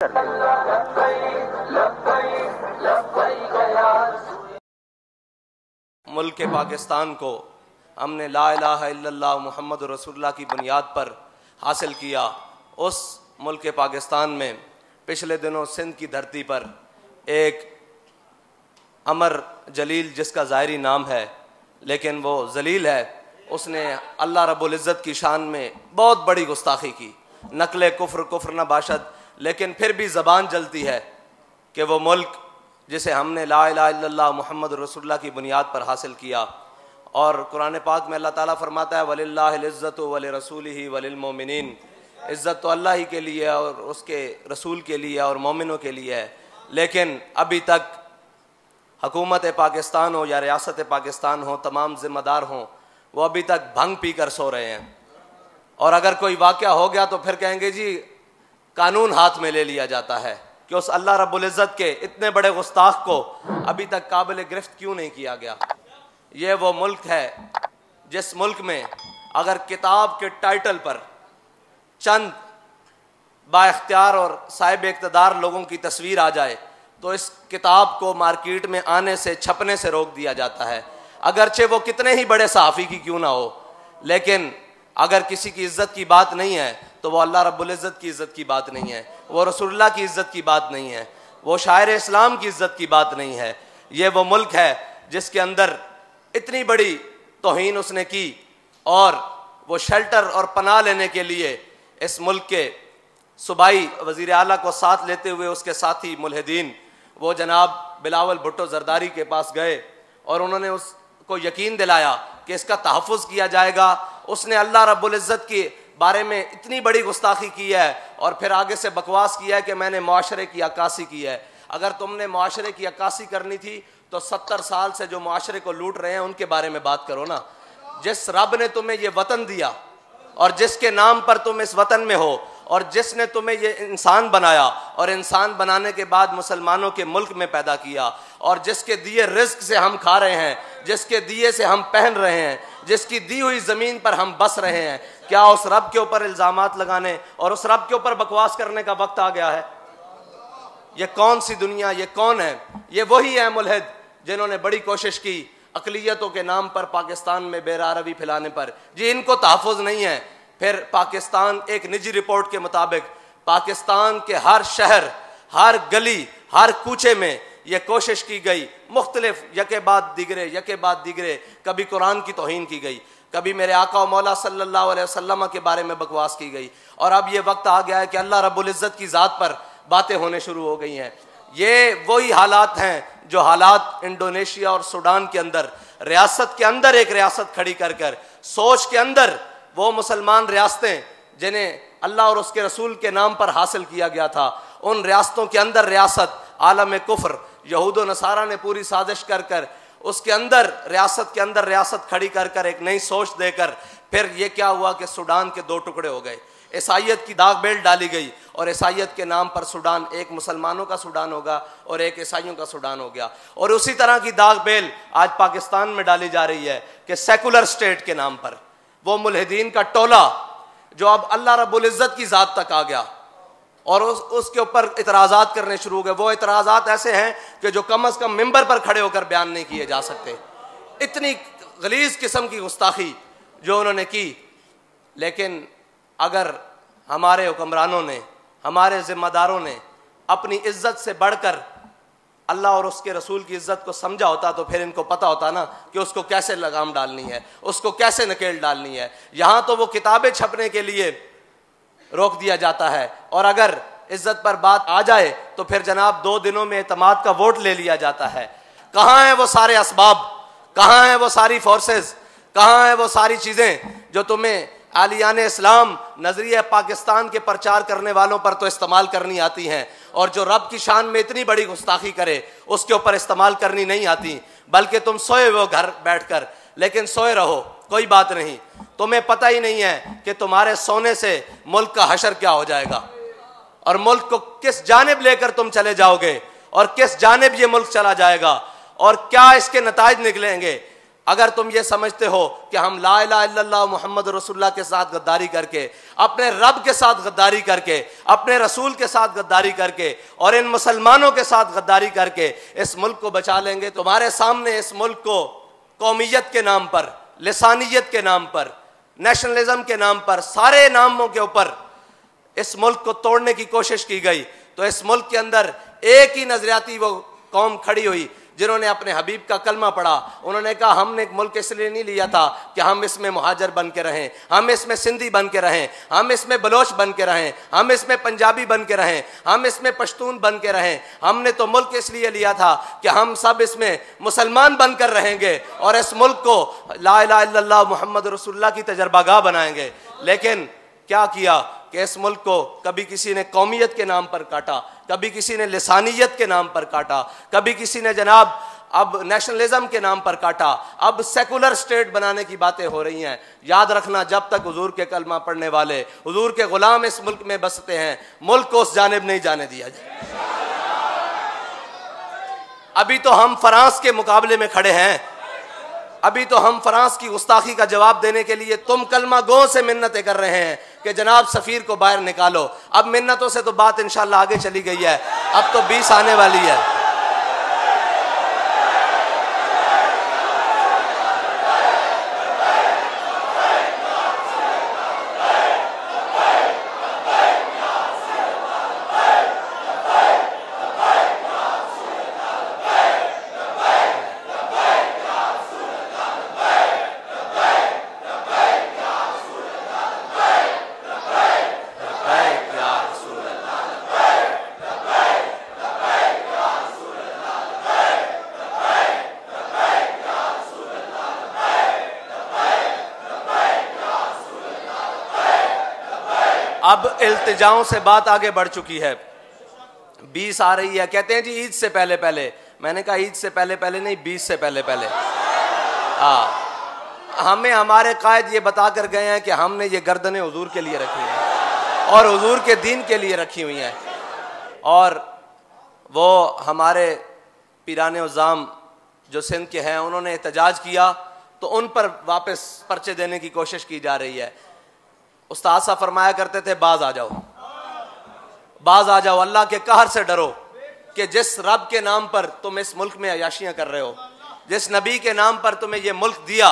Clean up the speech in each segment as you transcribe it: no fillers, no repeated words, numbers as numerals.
मुल्क पाकिस्तान को हमने ला इलाहा इल्लल्लाह मुहम्मद रसूलुल्लाह की बुनियाद पर हासिल किया। उस मुल्क पाकिस्तान में पिछले दिनों सिंध की धरती पर एक अमर जलील, जिसका ज़ाहिरी नाम है लेकिन वो जलील है, उसने अल्लाह रब्बुल इज़्ज़त की शान में बहुत बड़ी गुस्ताखी की। नकले कुफ्र कुफ्र न बाशद, लेकिन फिर भी ज़बान जलती है कि वो मुल्क जिसे हमने ला इलाहा इल्लल्लाह मुहम्मद रसूलुल्लाह की बुनियाद पर हासिल किया। और कुरान पाक में अल्लाह ताला फरमाता है वलिल्लाहिल इज़्ज़तु वलिरसूलिही वलिल मोमिनीन, इज़्ज़त तो अल्लाह ही के लिए और उसके रसूल के लिए और मोमिनों के लिए है। लेकिन अभी तक हुकूमत पाकिस्तान हो या रियासत पाकिस्तान हो, तमाम ज़िम्मेदार हों, वो अभी तक भंग पी कर सो रहे हैं। और अगर कोई वाक़या हो गया तो फिर कहेंगे जी कानून हाथ में ले लिया जाता है कि उस अल्लाह रब्बुल इज़्ज़त के इतने बड़े गुस्ताख को अभी तक काबिल गिरफ्त क्यों नहीं किया गया। ये वो मुल्क है जिस मुल्क में अगर किताब के टाइटल पर चंद बाइख्तियार और साहिब इक़्तिदार लोगों की तस्वीर आ जाए तो इस किताब को मार्केट में आने से, छपने से रोक दिया जाता है, अगरचे वो कितने ही बड़े सहाफ़ी की क्यों ना हो। लेकिन अगर किसी की इज़्ज़त की बात नहीं है तो वो अल्लाह रब्बुल इज़्ज़त की इज़्ज़त की बात नहीं है, वो रसूलुल्लाह की इज़्ज़त की बात नहीं है, वो शायर इस्लाम की इज़्ज़त की बात नहीं है। ये वो मुल्क है जिसके अंदर इतनी बड़ी तौहीन उसने की और वो शेल्टर और पनाह लेने के लिए इस मुल्क के सूबाई वज़ीर आला को साथ लेते हुए उसके साथी मुल्हिदीन वो जनाब बिलावल भुट्टो जरदारी के पास गए और उन्होंने उसको यकीन दिलाया कि इसका तहफ़्फ़ुज़ किया जाएगा। उसने अल्लाह रब्बुल इज़्ज़त के बारे में इतनी बड़ी गुस्ताखी की है और फिर आगे से बकवास किया है कि मैंने मुआशरे की अक्कासी की है। अगर तुमने मुआशरे की अक्कासी करनी थी तो 70 साल से जो मुआशरे को लूट रहे हैं उनके बारे में बात करो ना। जिस रब ने तुम्हें ये वतन दिया और जिसके नाम पर तुम इस वतन में हो और जिसने तुम्हें ये इंसान बनाया और इंसान बनाने के बाद मुसलमानों के मुल्क में पैदा किया और जिसके दिए रिज्क से हम खा रहे हैं, जिसके दिए से हम पहन रहे हैं, जिसकी दी हुई ज़मीन पर हम बस रहे हैं, क्या उस रब के ऊपर इल्ज़ामात लगाने और उस रब के ऊपर बकवास करने का वक्त आ गया है? ये कौन सी दुनिया, ये कौन है? ये वही है मुल्हिद जिन्होंने बड़ी कोशिश की अक़लियतों के नाम पर पाकिस्तान में बेरारवी फैलाने पर। जी इनको तहफ़्फ़ुज़ नहीं है। फिर पाकिस्तान, एक निजी रिपोर्ट के मुताबिक पाकिस्तान के हर शहर, हर गली, हर कूचे में यह कोशिश की गई, मुख्तलिफ यके बाद दिगरे, कभी कुरान की तौहीन की गई, कभी मेरे आका व मौला सल्लल्लाहु अलैहि वसल्लम के बारे में बकवास की गई। और अब ये वक्त आ गया है कि अल्लाह रब्बुल इज़्ज़त की ज़ात पर बातें होने शुरू हो गई हैं। ये वही हालात हैं जो हालात इंडोनेशिया और सूडान के अंदर, रियासत के अंदर एक रियासत खड़ी कर कर, सोच के अंदर वो मुसलमान रियासतें जिन्हें अल्लाह और उसके रसूल के नाम पर हासिल किया गया था, उन रियासतों के अंदर रियासत आलम कुफ्र यहूद व नसारा ने पूरी साजिश कर कर उसके अंदर रियासत के अंदर रियासत खड़ी कर कर एक नई सोच देकर फिर ये क्या हुआ कि सूडान के 2 टुकड़े हो गए। ईसाइयत की दाग बेल्ट डाली गई और ईसाइयत के नाम पर सूडान, एक मुसलमानों का सूडान होगा और एक ईसाइयों का सूडान हो गया। और उसी तरह की दाग बेल आज पाकिस्तान में डाली जा रही है कि सेकुलर स्टेट के नाम पर वो मुल्हिदीन का टोला जो अब अल्लाह रब्बुल इज़्ज़त की ज़ात तक आ गया और उसके ऊपर इतराज़ात करने शुरू हो गए। वो इतराज़ात ऐसे हैं कि जो कम अज़ कम मिंबर पर खड़े होकर बयान नहीं किए जा सकते। इतनी गलीज़ किस्म की गुस्ताखी जो उन्होंने की। लेकिन अगर हमारे हुक्मरानों ने, हमारे ज़िम्मेदारों ने अपनी इज़्ज़त से बढ़कर अल्लाह और उसके रसूल की इज़्ज़त को समझा होता तो फिर इनको पता होता ना कि उसको कैसे लगाम डालनी है, उसको कैसे नकेल डालनी है। यहाँ तो वो किताबें छपने के लिए रोक दिया जाता है और अगर इज़्ज़त पर बात आ जाए तो फिर जनाब 2 दिनों में एतमाद का वोट ले लिया जाता है। कहाँ हैं वो सारे असबाब, कहाँ हैं वो सारी फोर्सेस, कहाँ हैं वो सारी चीज़ें जो तुम्हें आलियान इस्लाम नजरिया पाकिस्तान के प्रचार करने वालों पर तो इस्तेमाल करनी आती हैं और जो रब की शान में इतनी बड़ी गुस्ताखी करे उसके ऊपर इस्तेमाल करनी नहीं आती। बल्कि तुम सोए हो घर बैठकर, लेकिन सोए रहो, कोई बात नहीं। तुम्हें पता ही नहीं है कि तुम्हारे सोने से मुल्क का हशर क्या हो जाएगा और मुल्क को किस जानिब लेकर तुम चले जाओगे और किस जानिब ये मुल्क चला जाएगा और क्या इसके नताइज निकलेंगे। अगर तुम ये समझते हो कि हम ला इलाहा इल्लल्लाह मुहम्मद रसूलुल्लाह के साथ गद्दारी करके, अपने रब के साथ गद्दारी करके, अपने रसूल के साथ गद्दारी करके और इन मुसलमानों के साथ गद्दारी करके इस मुल्क को बचा लेंगे, तुम्हारे सामने इस मुल्क को कौमियत के नाम पर, लिसानियत के नाम पर, नेशनलिज्म के नाम पर, सारे नामों के ऊपर इस मुल्क को तोड़ने की कोशिश की गई। तो इस मुल्क के अंदर एक ही नजरियाती वो कौम खड़ी हुई जिन्होंने अपने हबीब का कलमा पढ़ा। उन्होंने कहा हमने एक मुल्क इसलिए नहीं लिया था कि हम इसमें मुहाजिर बन के रहें, हम इसमें सिंधी बन के रहें, हम इसमें बलोच बन के रहें, हम इसमें पंजाबी बन के रहें, हम इसमें पश्तून बन के रहें। हमने तो मुल्क इसलिए लिया था कि हम सब इसमें मुसलमान बनकर रहेंगे और इस मुल्क को ला इलाहा इल्लल्लाह मुहम्मद रसूलुल्लाह की तजर्बागाह बनाएंगे। लेकिन क्या किया कि इस मुल्क को कभी किसी ने कौमियत के नाम पर काटा, कभी किसी ने लिसानियत के नाम पर काटा, कभी किसी ने जनाब अब नेशनलिज्म के नाम पर काटा, अब सेकुलर स्टेट बनाने की बातें हो रही हैं। याद रखना, जब तक हुजूर के कलमा पढ़ने वाले, हुजूर के गुलाम इस मुल्क में बसते हैं, मुल्क को उस जानिब नहीं जाने दिया जाए। अभी तो हम फ्रांस के मुकाबले में खड़े हैं, अभी तो हम फ्रांस की गुस्ताखी का जवाब देने के लिए तुम कलमा गो से मिन्नतें कर रहे हैं कि जनाब सफीर को बाहर निकालो। अब मिन्नतों से तो बात इंशाल्लाह आगे चली गई है, अब तो 20 आने वाली है। अब इल्तिजाओं से बात आगे बढ़ चुकी है, 20 आ रही है। कहते हैं जी ईद से पहले पहले। मैंने कहा ईद से पहले पहले नहीं, 20 से पहले पहले। हमें हमारे कायद ये बता कर गए हैं कि हमने ये गर्दनें हुजूर के लिए रखी हैं और हुजूर के दीन के लिए रखी हुई हैं। और वो हमारे पीराने उज़ाम जो सिंध के हैं, उन्होंने एहतजाज किया तो उन पर वापस पर्चे देने की कोशिश की जा रही है। उस्ताद साहब फरमाया करते थे, बाज आ जाओ, बाज आ जाओ, अल्लाह के कहर से डरो कि जिस रब के नाम पर तुम इस मुल्क में अयाशियां कर रहे हो, जिस नबी के नाम पर तुम्हें ये मुल्क दिया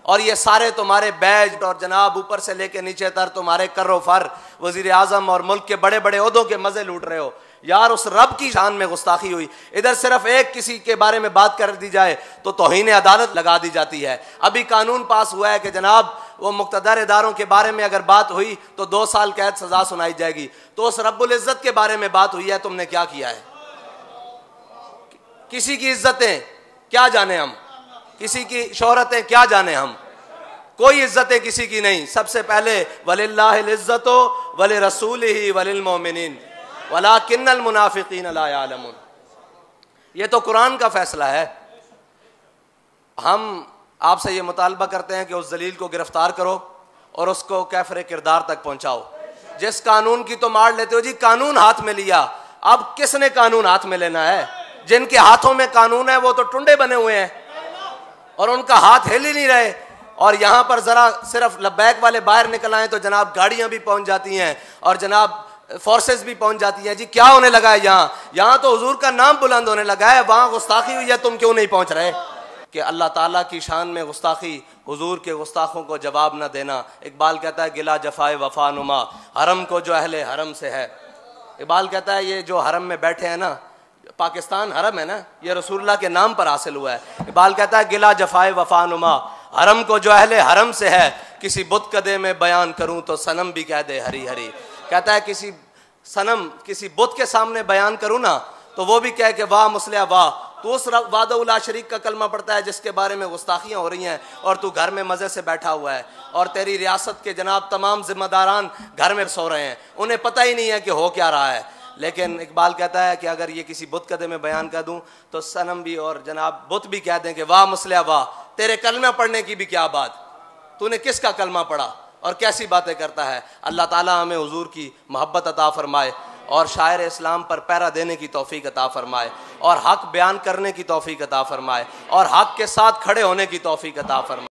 और ये सारे तुम्हारे बैज और जनाब ऊपर से लेके नीचे तर तुम्हारे कर्रो फर वजीर आजम और मुल्क के बड़े बड़े ओहदों के मजे लूट रहे हो, यार उस रब की शान में गुस्ताखी हुई। इधर सिर्फ एक किसी के बारे में बात कर दी जाए तो तौहीन अदालत लगा दी जाती है। अभी कानून पास हुआ है कि जनाब वो मुक्तदर इदारों के बारे में अगर बात हुई तो 2 साल कैद सजा सुनाई जाएगी। तो उस रब्बुल इज्जत के बारे में बात हुई है, तुमने क्या किया है? किसी की इज्जतें क्या जाने हम, किसी की शोहरतें क्या जाने हम, कोई इज्जतें किसी की नहीं। सबसे पहले वलिल्लाहिल इज्जतो वलि रसूलिही वलिल मोमिनीन वलाकिन्नल मुनाफिकीन ला यालमून। ये तो कुरान का फैसला है। हम आपसे ये मुतालबा करते हैं कि उस जलील को गिरफ्तार करो और उसको कैफरे किरदार तक पहुंचाओ। जिस कानून की तो मार लेते हो जी, कानून हाथ में लिया, अब किसने कानून हाथ में लेना है? जिनके हाथों में कानून है वो तो टुंडे बने हुए हैं और उनका हाथ हिल ही नहीं रहे। और यहां पर जरा सिर्फ लब्बैक वाले बाहर निकल आए तो जनाब गाड़ियां भी पहुंच जाती हैं और जनाब फोर्सेस भी पहुंच जाती हैं। जी क्या होने लगा है यहाँ तो हुजूर का नाम बुलंद होने लगा है, वहां गुस्ताखी हुई है, तुम क्यों नहीं पहुंच रहे? कि अल्लाह ताला की शान में गुस्ताखी, हुजूर के गुस्ताखों को जवाब न देना। इकबाल कहता है गिला जफाए वफा नुमा हरम को जो अहले हरम से है। इकबाल कहता है ये जो हरम में बैठे हैं ना, पाकिस्तान हरम है ना, ये रसूलुल्लाह के नाम पर हासिल हुआ है। इकबाल कहता है गिला जफाए वफा नुमा हरम को जो अहले हरम से है, किसी बुत कदे में बयान करूं तो सनम भी कह दे हरी हरी। कहता है किसी सनम, किसी बुत के सामने बयान करूं ना तो वो भी कहे कि वाह मुस्लिया वाह, तो उस वादा शरीक का कलमा पड़ता है जिसके बारे में गुस्ताखियां हो रही हैं और तू घर में मजे से बैठा हुआ है और तेरी रियासत के जनाब तमाम जिम्मेदारान घर में सो रहे हैं, उन्हें पता ही नहीं है कि हो क्या रहा है। लेकिन इकबाल कहता है कि अगर ये किसी बुत कदे में बयान कर दूं तो सनम भी और जनाब बुत भी कह दें कि वाह मुस्लिया वाह, तेरे कलमा पढ़ने की भी क्या बात, तूने किसका कलमा पढ़ा और कैसी बातें करता है। अल्लाह ताला हमें हुजूर की मोहब्बत अता फरमाए और शायर इस्लाम पर पहरा देने की तौफीक अता फरमाए और हक बयान करने की तौफीक अता फरमाए और हक के साथ खड़े होने की तौफीक अता फरमाए।